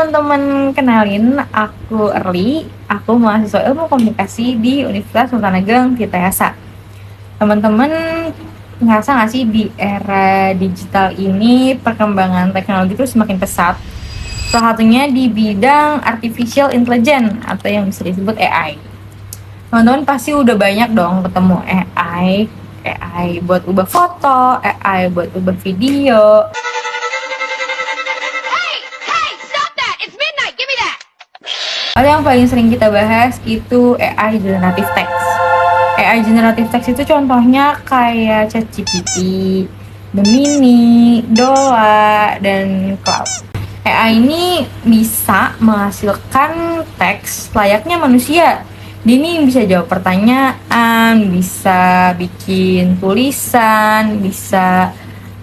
teman-teman, kenalin aku Erli, aku mahasiswa ilmu komunikasi di Universitas Sultan Ageng Tirtayasa. Teman-teman ngerasa nggak sih di era digital ini perkembangan teknologi itu semakin pesat? Salah satunya di bidang artificial intelligence atau yang bisa disebut AI. Teman-teman pasti udah banyak dong ketemu AI buat ubah foto, AI buat ubah video. Hal yang paling sering kita bahas itu AI generative text. AI generative text itu contohnya kayak ChatGPT, Gemini, Dola, dan Claude. AI ini bisa menghasilkan teks layaknya manusia. Dia ini bisa jawab pertanyaan, bisa bikin tulisan, bisa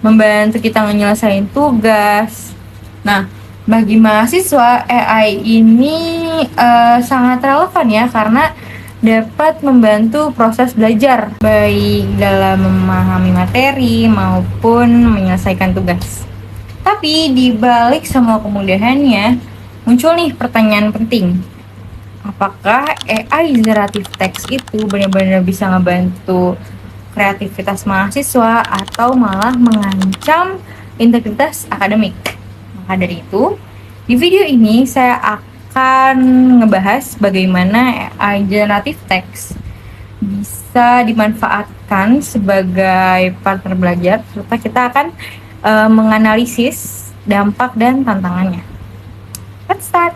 membantu kita menyelesaikan tugas. Nah, bagi mahasiswa, AI ini sangat relevan ya, karena dapat membantu proses belajar, baik dalam memahami materi maupun menyelesaikan tugas. Tapi di balik semua kemudahannya, muncul nih pertanyaan penting. Apakah AI generative text itu benar-benar bisa ngebantu kreativitas mahasiswa atau malah mengancam integritas akademik? Maka dari itu, di video ini saya akan ngebahas bagaimana AI generative text bisa dimanfaatkan sebagai partner belajar, serta kita akan menganalisis dampak dan tantangannya. Let's start!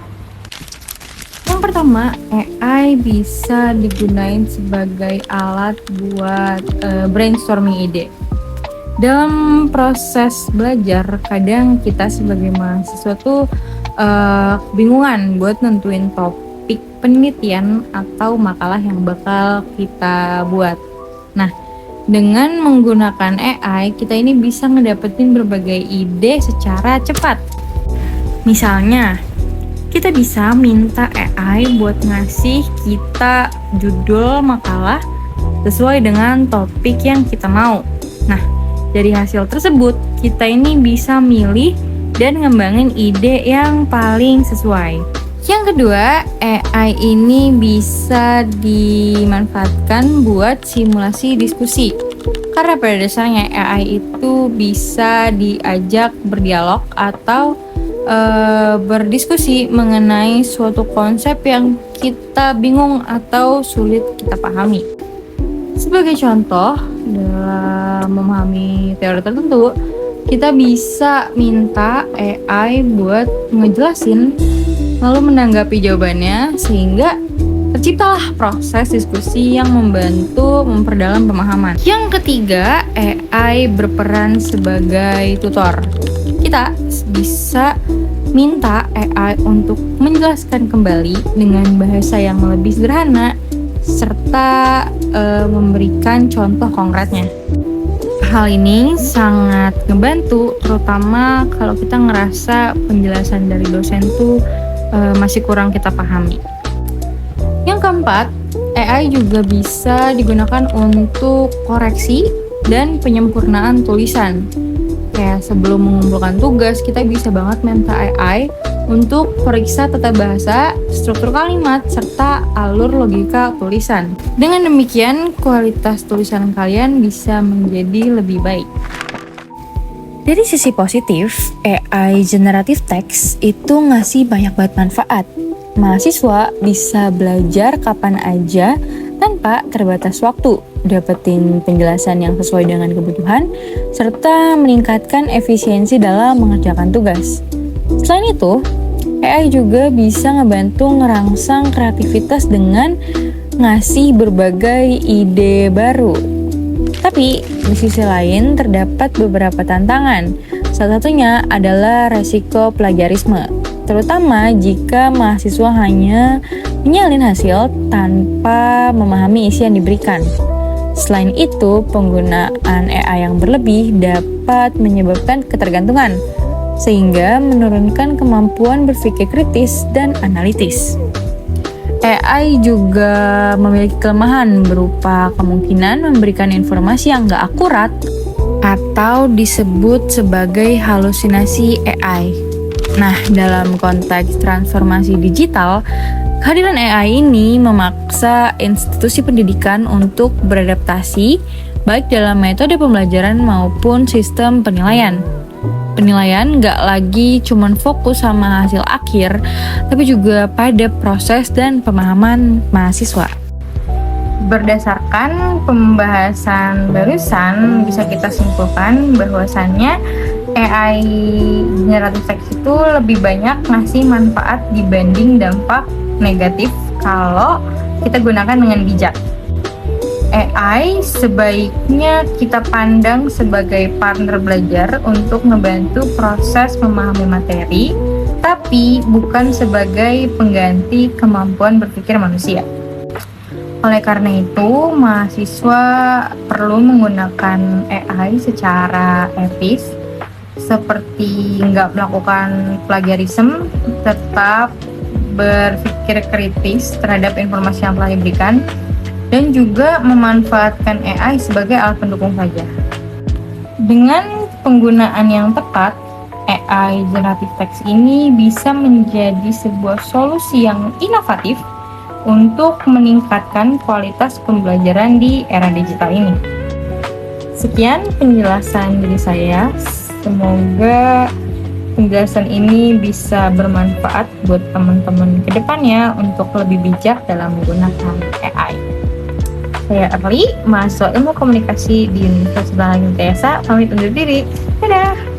Yang pertama, AI bisa digunakan sebagai alat buat brainstorming ide. Dalam proses belajar, kadang kita sebagai mahasiswa tuh bingungan buat nentuin topik penelitian atau makalah yang bakal kita buat. Nah, dengan menggunakan AI, kita ini bisa ngedapetin berbagai ide secara cepat. Misalnya, kita bisa minta AI buat ngasih kita judul makalah sesuai dengan topik yang kita mau. Nah, dari hasil tersebut, kita ini bisa milih dan ngembangin ide yang paling sesuai. Yang kedua, AI ini bisa dimanfaatkan buat simulasi diskusi. Karena pada dasarnya AI itu bisa diajak berdialog atau berdiskusi mengenai suatu konsep yang kita bingung atau sulit kita pahami. Sebagai contoh, dalam memahami teori tertentu, kita bisa minta AI buat ngejelasin, lalu menanggapi jawabannya, sehingga terciptalah proses diskusi yang membantu memperdalam pemahaman. Yang ketiga, AI berperan sebagai tutor. Kita bisa minta AI untuk menjelaskan kembali dengan bahasa yang lebih sederhana, serta memberikan contoh konkretnya. Hal ini sangat ngebantu, terutama kalau kita ngerasa penjelasan dari dosen tuh masih kurang kita pahami. Yang keempat, AI juga bisa digunakan untuk koreksi dan penyempurnaan tulisan. Kayak sebelum mengumpulkan tugas, kita bisa banget minta AI untuk periksa tata bahasa, struktur kalimat, serta alur logika tulisan. Dengan demikian, kualitas tulisan kalian bisa menjadi lebih baik. Dari sisi positif, AI generative text itu ngasih banyak banget manfaat. Mahasiswa bisa belajar kapan aja tanpa terbatas waktu, dapetin penjelasan yang sesuai dengan kebutuhan, serta meningkatkan efisiensi dalam mengerjakan tugas. Selain itu, AI juga bisa ngebantu ngerangsang kreativitas dengan ngasih berbagai ide baru. Tapi di sisi lain terdapat beberapa tantangan. Salah satunya adalah resiko plagiarisme, terutama jika mahasiswa hanya menyalin hasil tanpa memahami isi yang diberikan. Selain itu, penggunaan AI yang berlebih dapat menyebabkan ketergantungan, sehingga menurunkan kemampuan berpikir kritis dan analitis. AI juga memiliki kelemahan berupa kemungkinan memberikan informasi yang nggak akurat atau disebut sebagai halusinasi AI. Nah, dalam konteks transformasi digital, kehadiran AI ini memaksa institusi pendidikan untuk beradaptasi, baik dalam metode pembelajaran maupun sistem penilaian. Penilaian nggak lagi cuman fokus sama hasil akhir, tapi juga pada proses dan pemahaman mahasiswa. Berdasarkan pembahasan barusan, bisa kita simpulkan bahwasannya AI generatif text itu lebih banyak ngasih manfaat dibanding dampak negatif kalau kita gunakan dengan bijak. AI sebaiknya kita pandang sebagai partner belajar untuk membantu proses memahami materi, tapi bukan sebagai pengganti kemampuan berpikir manusia. Oleh karena itu, mahasiswa perlu menggunakan AI secara etis, seperti nggak melakukan plagiarisme, tetap berpikir kritis terhadap informasi yang telah diberikan, dan juga memanfaatkan AI sebagai alat pendukung saja. Dengan penggunaan yang tepat, AI generative text ini bisa menjadi sebuah solusi yang inovatif untuk meningkatkan kualitas pembelajaran di era digital ini. Sekian penjelasan dari saya. Semoga penjelasan ini bisa bermanfaat buat teman-teman ke depannya untuk lebih bijak dalam menggunakan AI. Saya Erli, mahasiswa Ilmu Komunikasi di Universitas Langit Jasa, pamit undur diri. Dadah!